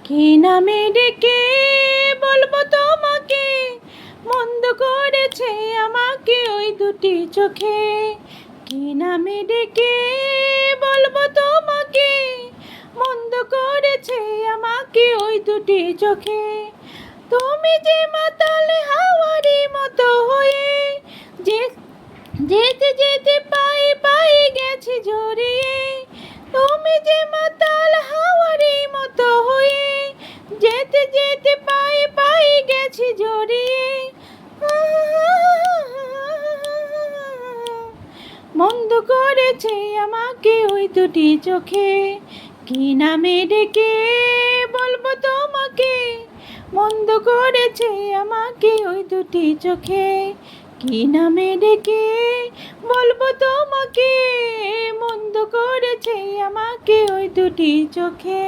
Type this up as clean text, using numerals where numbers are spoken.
কি নামে ডেকে বলবো তোমাকে, মন্দ করেছে আমাকে ওই দুটি চোখে। কি নামে ডেকে বলবো তোমাকে, মন্দ করেছে আমাকে ওই দুটি চোখে। তুমি যে মাতাল হাওয়ারি মতো হয়ে, যেতে যেতে পায়ে পায়ে গেছি জড়িয়ে। তুমি যে মাতাল হাওয়ারি মতো হয়ে, যেতে যেতে পায়ে পায়ে গেছি জড়িয়ে। মন্দ করেছে আমাকে ওই দুটি চোখে। কি নামে ডেকে বলবো তোমাকে, মন্দ করেছে আমাকে ওই দুটি চোখে। কি নামে ডেকে বলবো তোমাকে, মন্দ করেছে আমাকে ওই দুটি চোখে।